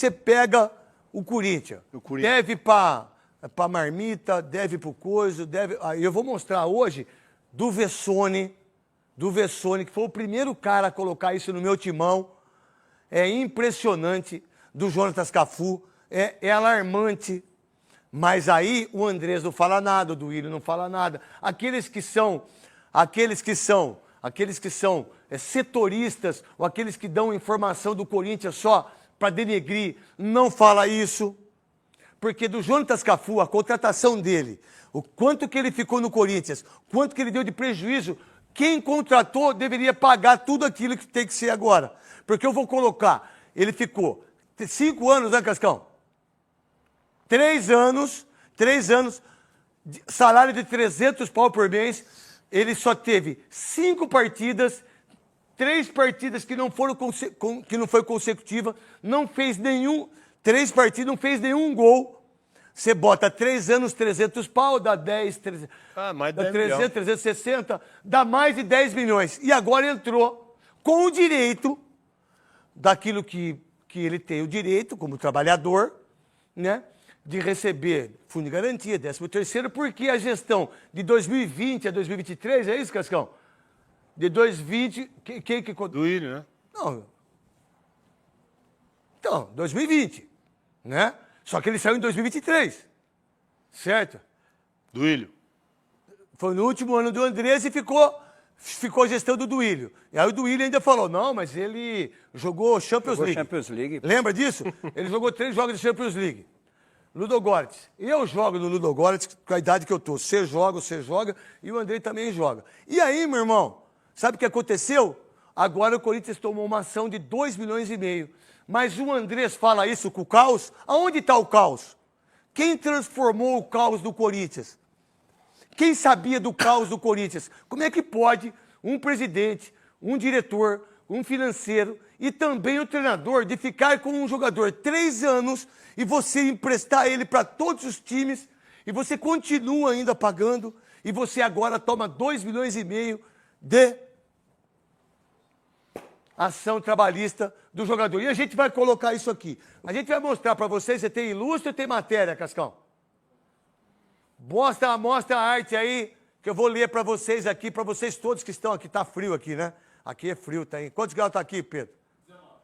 você pega o Corinthians. Deve para marmita, deve para o coisa, deve... Eu vou mostrar hoje do Vessone, que foi o primeiro cara a colocar isso no meu timão. É impressionante. Do Jonatas Cafu, é alarmante. Mas aí o Andrés não fala nada, o Duílio não fala nada. Aqueles que são setoristas, ou aqueles que dão informação do Corinthians só para denegrir, não fala isso. Porque do Jonatas Cafu, a contratação dele, o quanto que ele ficou no Corinthians, quanto que ele deu de prejuízo, quem contratou deveria pagar tudo aquilo que tem que ser agora. Porque eu vou colocar, ele ficou 5 anos, né, Cascão? 3 anos, salário de 300 pau por mês, ele só teve 5 partidas, 3 partidas que não foi consecutiva, não fez nenhum, 3 partidas, não fez nenhum gol. Você bota 3 anos, 300 pau, dá 10, 300, mais dá 10 300, milhões. 360, dá mais de 10 milhões. E agora entrou com o direito daquilo que ele tem o direito, como trabalhador, né, de receber fundo de garantia, 13º, porque a gestão de 2020 a 2023, é isso, Cascão? De 2020, quem que... Duílio, né? Não. Então, 2020, né? Só que ele saiu em 2023, certo? Duílio. Foi no último ano do Andrés e ficou a gestão do Duílio. E aí o Duílio ainda falou, não, mas ele jogou Champions League. Lembra disso? Ele jogou 3 jogos de Champions League. Ludogorets. Eu jogo no Ludogorets com a idade que eu tô. Você joga, e o Andrei também joga. E aí, meu irmão, sabe o que aconteceu? Agora o Corinthians tomou uma ação de 2,5 milhões. Mas o Andrés fala isso com o caos. Aonde está o caos? Quem transformou o caos do Corinthians? Quem sabia do caos do Corinthians? Como é que pode um presidente, um diretor, um financeiro e também o treinador de ficar com um jogador 3 anos e você emprestar ele para todos os times e você continua ainda pagando e você agora toma 2,5 milhões de ação trabalhista do jogador. E a gente vai colocar isso aqui. A gente vai mostrar para vocês, você tem ilustre ou tem matéria, Cascão? Mostra a arte aí, que eu vou ler para vocês aqui, para vocês todos que estão aqui. Tá frio aqui, né? Aqui é frio, tá aí. Quantos graus tá aqui, Pedro?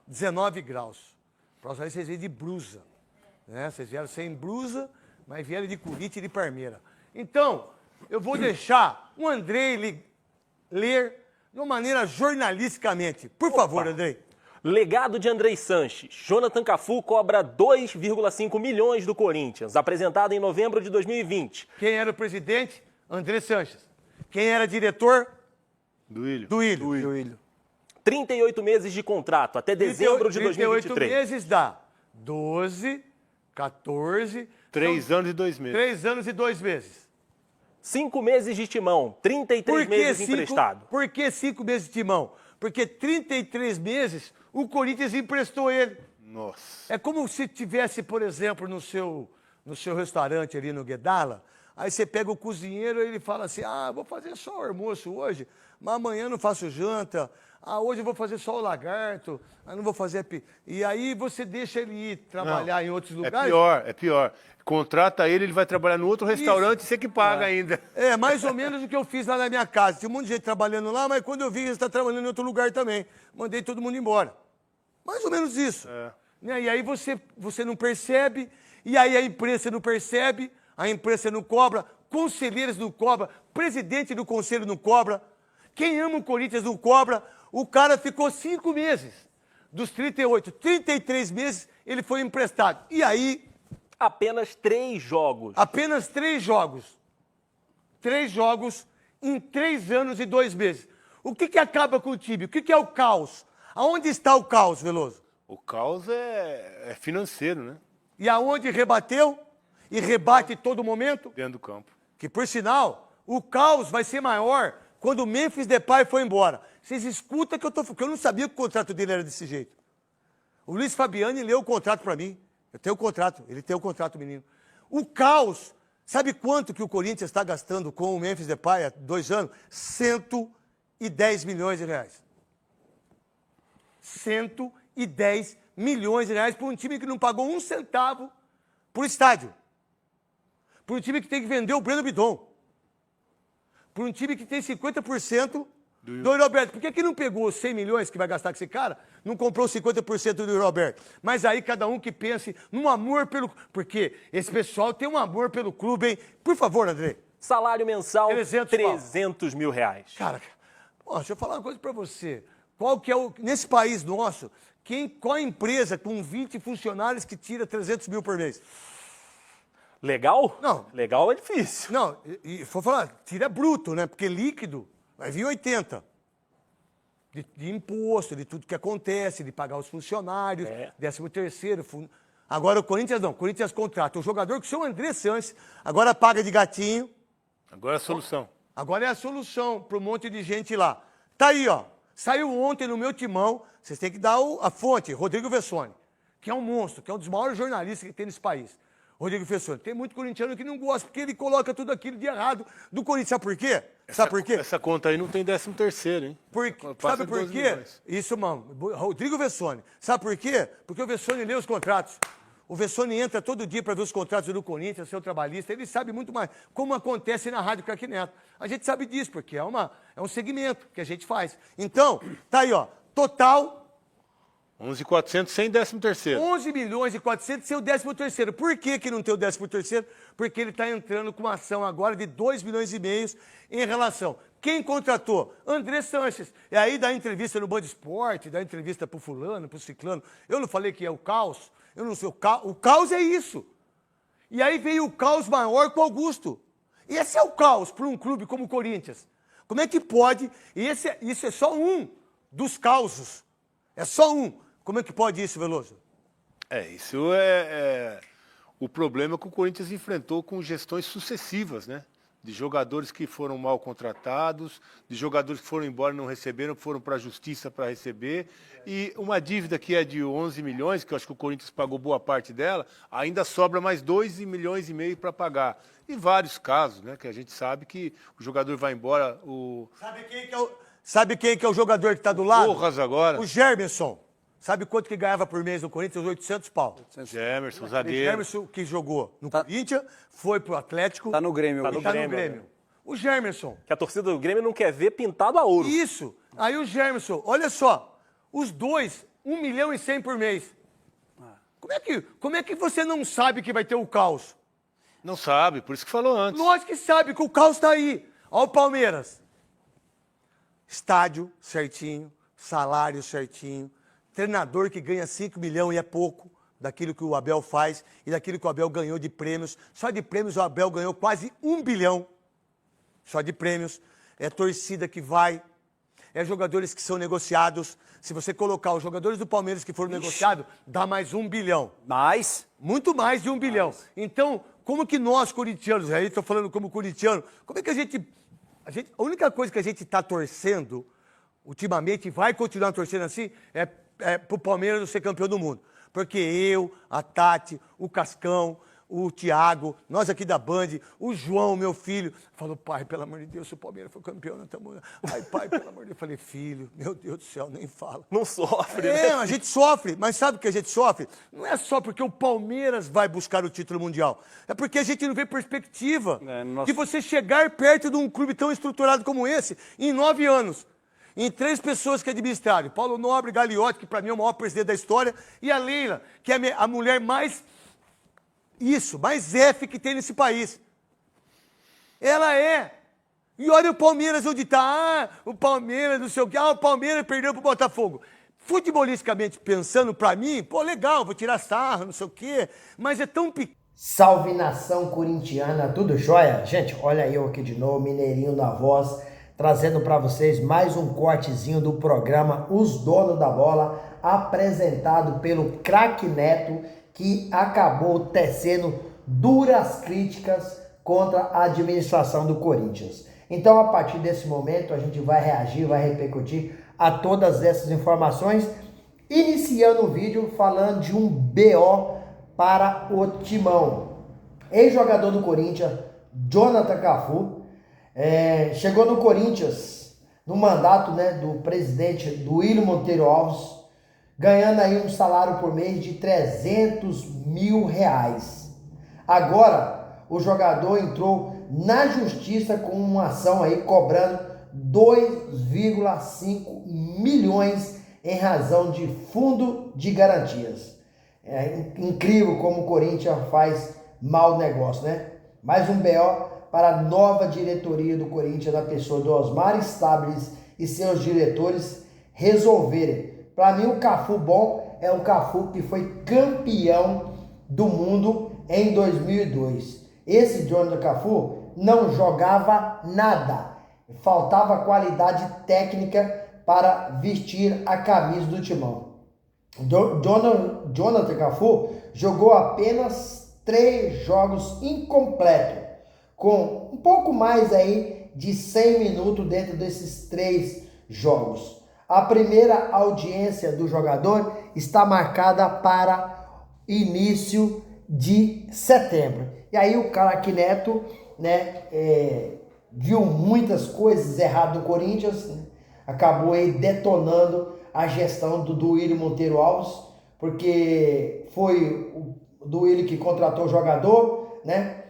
19 graus. Próxima vez vocês vêm de blusa. Né? Vocês vieram sem blusa, mas vieram de Corinthians e de Parmeira. Então, eu vou deixar o Andrei ler de uma maneira jornalisticamente. Por favor, Andrei. Legado de Andrei Sanches. Jonathan Cafu cobra 2,5 milhões do Corinthians, apresentado em novembro de 2020. Quem era o presidente? André Sanches. Quem era diretor? Duílio. 38 meses de contrato, até dezembro de 2023. 38 meses dá 12, 14... 3 anos e 2 meses. 3 anos e 2 meses. 5 meses de timão, 33 meses emprestado. Por que 5 meses de timão? Porque 33 meses o Corinthians emprestou ele. Nossa. É como se tivesse, por exemplo, no seu restaurante ali no Guedala, aí você pega o cozinheiro e ele fala assim, vou fazer só o almoço hoje, mas amanhã não faço janta, hoje eu vou fazer só o lagarto, não vou fazer... E aí você deixa ele ir trabalhar em outros lugares. É pior. Contrata ele vai trabalhar no outro restaurante e você que paga ainda. É, mais ou menos o que eu fiz lá na minha casa. Tinha um monte de gente trabalhando lá, mas quando eu vi, eles estão trabalhando em outro lugar também. Mandei todo mundo embora. Mais ou menos isso. Né? E aí você não percebe, e aí a imprensa não percebe, a imprensa não cobra, conselheiros não cobram, presidente do conselho não cobra, quem ama o Corinthians não cobra. O cara ficou 5 meses. Dos 38, 33 meses ele foi emprestado. E aí... Apenas 3 jogos. Apenas 3 jogos. 3 jogos em 3 anos e 2 meses. O que acaba com o time? O que é o caos? Aonde está o caos, Veloso? O caos é financeiro, né? E aonde rebateu? E rebate todo momento? Dentro do campo. Que, por sinal, o caos vai ser maior quando o Memphis Depay foi embora. Vocês escutam que eu não sabia que o contrato dele era desse jeito. O Luiz Fabiani leu o contrato para mim. Eu tenho o contrato, ele tem o contrato, menino. O caos, sabe quanto que o Corinthians está gastando com o Memphis Depay há 2 anos? 110 milhões de reais. 110 milhões de reais para um time que não pagou um centavo por estádio. Para um time que tem que vender o Breno Bidon. Para um time que tem 50% do Yuri Alberto. Por que não pegou os 100 milhões que vai gastar com esse cara? Não comprou 50% do Yuri Alberto. Mas aí cada um que pense num amor pelo... Porque esse pessoal tem um amor pelo clube, hein? Por favor, André. Salário mensal, 300 mil reais. Cara, deixa eu falar uma coisa pra você. Qual que é nesse país nosso, qual a empresa com 20 funcionários que tira 300 mil por mês? Legal? Não. Legal é difícil. Não, e for falar, tira bruto, né? Porque líquido vai vir 80. De imposto, de tudo que acontece, de pagar os funcionários, 13º. Agora o Corinthians não. O Corinthians contrata o jogador que o seu André Sanches agora paga de gatinho. Agora é a solução. Agora é a solução para um monte de gente lá. Tá aí, ó. Saiu ontem no meu timão, vocês têm que dar a fonte, Rodrigo Vessone, que é um monstro, que é um dos maiores jornalistas que tem nesse país. Rodrigo Vessone. Tem muito corintiano que não gosta, porque ele coloca tudo aquilo de errado do Corinthians. Sabe por quê? Sabe por quê? Essa conta aí não tem 13º, hein? Sabe por quê? Isso, mano. Rodrigo Vessone. Sabe por quê? Porque o Vessone lê os contratos. O Vessone entra todo dia para ver os contratos do Corinthians, seu trabalhista. Ele sabe muito mais como acontece na Rádio Craque Neto. A gente sabe disso, porque é um segmento que a gente faz. Então, tá aí, ó. Total... 11.400 sem 13º. 11 milhões e 400 sem o 13º. Por que não tem o 13º? Porque ele está entrando com uma ação agora de 2 milhões e meio em relação. Quem contratou? André Sanches. E aí dá entrevista no Band Esporte, dá entrevista pro fulano, pro ciclano. Eu não falei que é o caos? Eu não sei. O caos é isso. E aí veio o caos maior com o Augusto. E esse é o caos para um clube como o Corinthians. Como é que pode? Isso é só um dos causos. É só um. Como é que pode isso, Veloso? Isso é o problema que o Corinthians enfrentou com gestões sucessivas, né? De jogadores que foram mal contratados, de jogadores que foram embora e não receberam, foram para a justiça para receber. E uma dívida que é de 11 milhões, que eu acho que o Corinthians pagou boa parte dela, ainda sobra mais 2 milhões e meio para pagar. E vários casos, né? Que a gente sabe que o jogador vai embora... Sabe quem que é o jogador que está do lado? Porras agora. O Germerson. Sabe quanto que ganhava por mês no Corinthians? 800 pau. Gemerson, zagueiro. Gemerson, que jogou no Corinthians, foi pro Atlético. Tá no Grêmio. Tá no Grêmio. O Germerson. Que a torcida do Grêmio não quer ver pintado a ouro. Isso. Aí o Germerson, olha só, os dois, 1 milhão e 100 por mês. Como é que você não sabe que vai ter o caos? Não sabe, por isso que falou antes. Lógico que sabe que o caos está aí. Olha o Palmeiras. Estádio certinho, salário certinho, treinador que ganha 5 milhões e é pouco daquilo que o Abel faz e daquilo que o Abel ganhou de prêmios. Só de prêmios o Abel ganhou quase 1 bilhão. Só de prêmios. É torcida que vai. É jogadores que são negociados. Se você colocar os jogadores do Palmeiras que foram negociados, dá mais 1 bilhão. Mais? Muito mais de 1 bilhão. Então, como que nós, corintianos, aí estou falando como corintiano, como é que a única coisa que a gente está torcendo, ultimamente, e vai continuar torcendo assim, é para o Palmeiras ser campeão do mundo. Porque eu, a Tati, o Cascão, o Thiago, nós aqui da Band, o João, meu filho, falou, pai, pelo amor de Deus, se o Palmeiras for campeão, nós estamos... Ai, pai, pelo amor de Deus. Eu falei, filho, meu Deus do céu, nem fala. Não sofre, né? A gente sofre, mas sabe o que a gente sofre? Não é só porque o Palmeiras vai buscar o título mundial, é porque a gente não vê perspectiva de você chegar perto de um clube tão estruturado como esse em 9 anos. Em 3 pessoas que administraram. Paulo Nobre, Gagliotti, que para mim é o maior presidente da história, e a Leila, que é a mulher mais F que tem nesse país. Ela é. E olha o Palmeiras onde está. O Palmeiras, não sei o quê. O Palmeiras perdeu pro Botafogo. Futebolisticamente pensando, para mim, legal, vou tirar sarro, não sei o quê. Mas é tão pequeno. Salve nação corintiana, tudo jóia? Gente, olha eu aqui de novo, Mineirinho da Voz, trazendo para vocês mais um cortezinho do programa Os Donos da Bola, apresentado pelo Craque Neto, que acabou tecendo duras críticas contra a administração do Corinthians. Então, a partir desse momento, a gente vai reagir, vai repercutir a todas essas informações, iniciando o vídeo falando de um BO para o Timão. Ex-jogador do Corinthians, Jonathan Cafu, chegou no Corinthians no mandato, né, do presidente Duílio Monteiro Alves, ganhando aí um salário por mês de R$300 mil. Agora, o jogador entrou na justiça com uma ação aí cobrando 2,5 milhões em razão de fundo de garantias. É incrível como o Corinthians faz mau negócio, né? Mais um BO para a nova diretoria do Corinthians, na pessoa do Osmar Stabile e seus diretores resolverem. Para mim, o Cafu bom é o Cafu que foi campeão do mundo em 2002. Esse Jonathan Cafu não jogava nada, faltava qualidade técnica para vestir a camisa do Timão. Jonathan Cafu jogou apenas 3 jogos incompletos, com um pouco mais aí de 100 minutos dentro desses 3 jogos. A primeira audiência do jogador está marcada para início de setembro. E aí o Craque Neto, né, viu muitas coisas erradas do Corinthians, né? Acabou aí detonando a gestão do Duílio Monteiro Alves, porque foi o Duílio que contratou o jogador, né?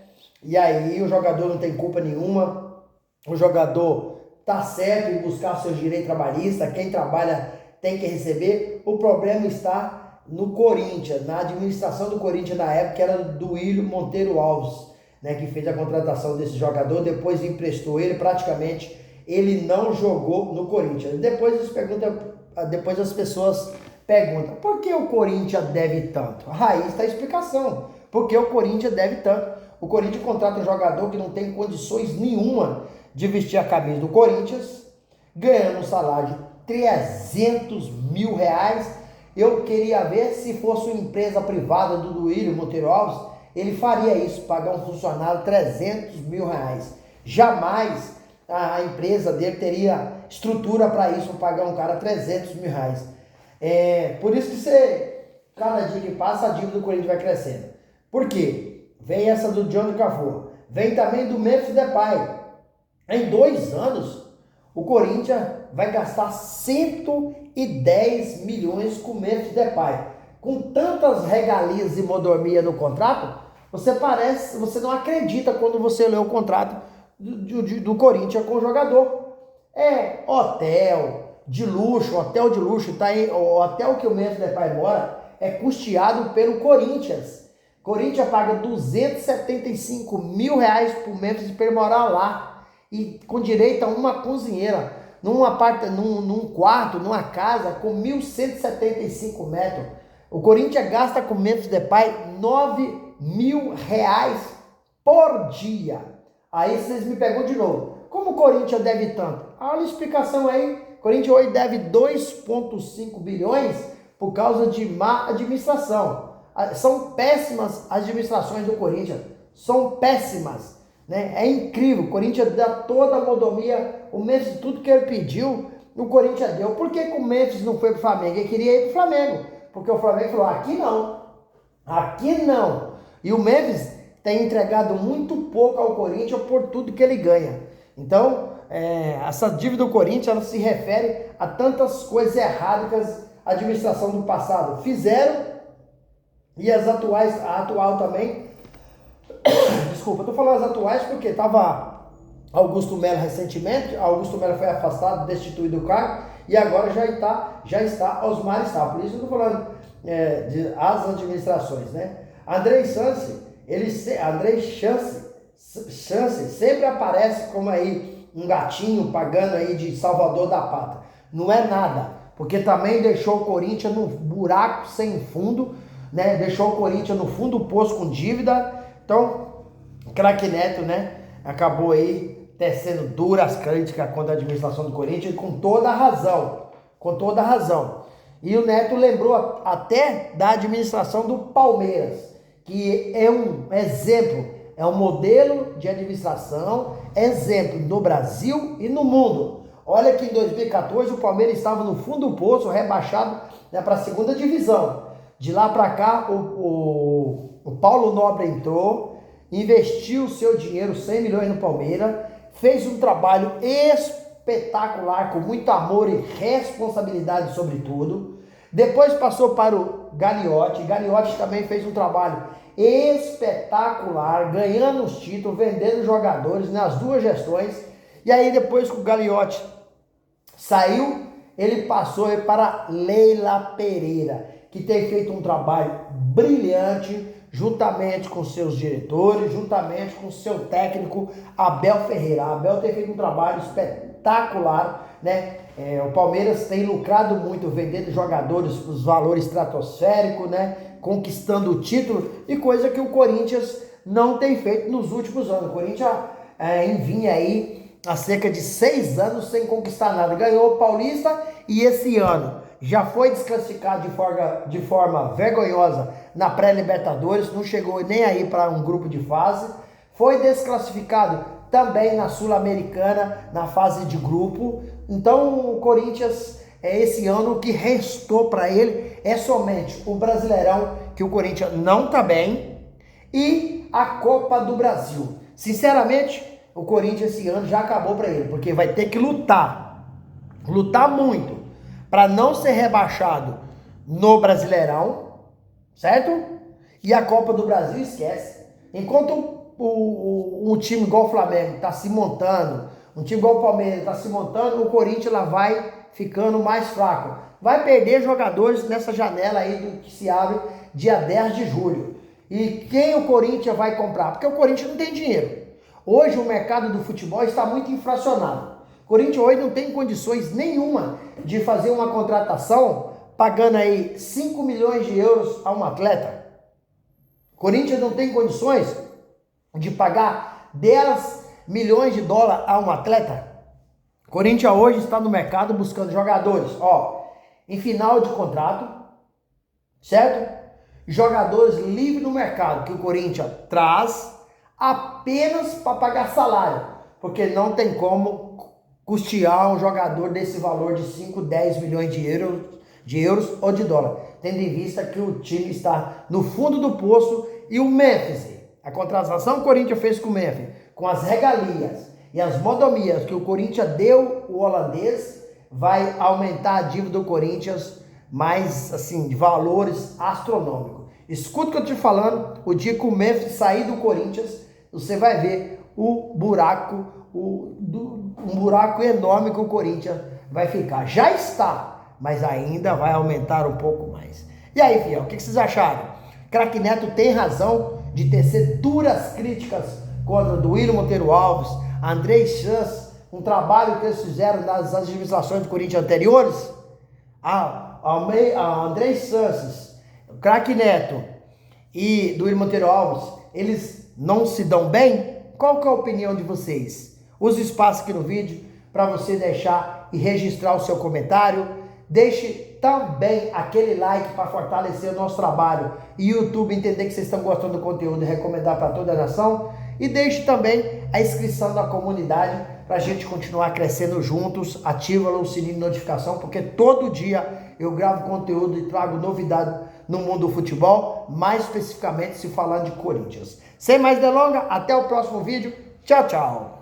E aí o jogador não tem culpa nenhuma, o jogador tá certo em buscar seus direitos trabalhistas, quem trabalha tem que receber. O problema está no Corinthians, na administração do Corinthians na época, que era do Duílio Monteiro Alves, né, que fez a contratação desse jogador, depois emprestou ele, praticamente ele não jogou no Corinthians. Depois as pessoas perguntam, por que o Corinthians deve tanto? A raiz está a explicação, porque o Corinthians deve tanto. O Corinthians contrata um jogador que não tem condições nenhuma de vestir a camisa do Corinthians, ganhando um salário de R$300 mil. Eu queria ver se fosse uma empresa privada do Duílio Monteiro Alves, ele faria isso, pagar um funcionário R$300 mil. Jamais a empresa dele teria estrutura para isso, para pagar um cara R$300 mil. Por isso que cada dia que passa, a dívida do Corinthians vai crescendo. Por quê? Vem essa do Jonathan Cafu, vem também do Memphis Depay. Em 2 anos, o Corinthians vai gastar 110 milhões com o Memphis Depay. Com tantas regalias e mordomia no contrato, você não acredita quando você lê o contrato do Corinthians com o jogador. É hotel de luxo, tá aí, o hotel que o Memphis Depay mora é custeado pelo Corinthians. Corinthians paga R$275 mil pro Memphis para ele morar lá, e com direito a uma cozinheira, num quarto, numa casa com 1.175 metros. O Corinthians gasta com o Memphis Depay R$9 mil por dia. Aí vocês me perguntam de novo, como o Corinthians deve tanto? Olha a explicação aí, o Corinthians hoje deve 2,5 bilhões por causa de má administração. São péssimas as administrações do Corinthians, são péssimas, né? É incrível, o Corinthians dá toda a mordomia, o Memphis, tudo que ele pediu, o Corinthians deu. Por que o Memphis não foi pro Flamengo? Ele queria ir pro Flamengo, porque o Flamengo falou, aqui não. E o Memphis tem entregado muito pouco ao Corinthians por tudo que ele ganha. Então, essa dívida do Corinthians, ela se refere a tantas coisas erradas que a administração do passado fizeram, e a atual também. Desculpa, eu tô falando as atuais porque tava Augusto Melo recentemente, Augusto Melo foi afastado, destituído do cargo, e agora já está Osmar Stabile. Por isso eu tô falando as administrações, né? André Chance sempre aparece como aí um gatinho pagando aí de salvador da pátria. Não é nada, porque também deixou o Corinthians no buraco sem fundo, né? Deixou o Corinthians no fundo do poço com dívida. Então, Craque Neto, né, acabou aí tecendo duras críticas contra a administração do Corinthians, com toda a razão. E o Neto lembrou até da administração do Palmeiras, que é um exemplo, é um modelo de administração, exemplo no Brasil e no mundo. Olha que em 2014 o Palmeiras estava no fundo do poço, rebaixado, né, para a 2ª divisão. De lá para cá, o Paulo Nobre entrou, investiu seu dinheiro, 100 milhões no Palmeiras, fez um trabalho espetacular, com muito amor e responsabilidade sobre tudo, Depois passou para o Gagliotti. Gagliotti também fez um trabalho espetacular, ganhando os títulos, vendendo jogadores nas duas gestões. E aí depois que o Gagliotti saiu, ele passou para Leila Pereira, que tem feito um trabalho brilhante, juntamente com seus diretores, juntamente com seu técnico Abel Ferreira. A Abel tem feito um trabalho espetacular, né? O Palmeiras tem lucrado muito vendendo jogadores por valores estratosféricos, né? Conquistando o título, e coisa que o Corinthians não tem feito nos últimos anos. O Corinthians vinha aí há cerca de 6 anos sem conquistar nada. Ganhou o Paulista e esse ano já foi desclassificado de forma vergonhosa na pré-Libertadores, não chegou nem aí para um grupo de fase. Foi desclassificado também na Sul-Americana, na fase de grupo. Então o Corinthians, esse ano, o que restou para ele é somente o Brasileirão, que o Corinthians não está bem, e a Copa do Brasil. Sinceramente, o Corinthians esse ano já acabou para ele, porque vai ter que lutar muito, para não ser rebaixado no Brasileirão, certo? E a Copa do Brasil esquece. Enquanto um time igual o Flamengo está se montando, um time igual o Palmeiras está se montando, o Corinthians lá vai ficando mais fraco. Vai perder jogadores nessa janela aí que se abre dia 10 de julho. E quem o Corinthians vai comprar? Porque o Corinthians não tem dinheiro. Hoje o mercado do futebol está muito inflacionado. O Corinthians hoje não tem condições nenhuma de fazer uma contratação pagando aí 5 milhões de euros a um atleta. O Corinthians não tem condições de pagar 10 milhões de dólares a um atleta. O Corinthians hoje está no mercado buscando jogadores, em final de contrato, certo? Jogadores livres no mercado, que o Corinthians traz apenas para pagar salário, porque não tem como custear um jogador desse valor de 5, 10 milhões de euros ou de dólar, tendo em vista que o time está no fundo do poço. E o Memphis, a contratação que o Corinthians fez com o Memphis, com as regalias e as modomias que o Corinthians deu o holandês, vai aumentar a dívida do Corinthians mais, assim, de valores astronômicos. Escuta o que eu estou te falando, o dia que o Memphis sair do Corinthians, você vai ver um buraco enorme que o Corinthians vai ficar. Já está, mas ainda vai aumentar um pouco mais. E aí, fiel, o que vocês acharam? Craque Neto tem razão de tecer duras críticas contra o Duílio Monteiro Alves, Andrei Sanches, um trabalho que eles fizeram nas administrações do Corinthians anteriores? Andrei Sanches, o Craque Neto e Duílio Monteiro Alves, eles não se dão bem? Qual que é a opinião de vocês? Use o espaço aqui no vídeo para você deixar e registrar o seu comentário. Deixe também aquele like para fortalecer o nosso trabalho e o YouTube entender que vocês estão gostando do conteúdo e recomendar para toda a nação. E deixe também a inscrição na comunidade para a gente continuar crescendo juntos. Ativa o sininho de notificação, porque todo dia eu gravo conteúdo e trago novidade no mundo do futebol, mais especificamente se falando de Corinthians. Sem mais delongas, até o próximo vídeo. Tchau, tchau.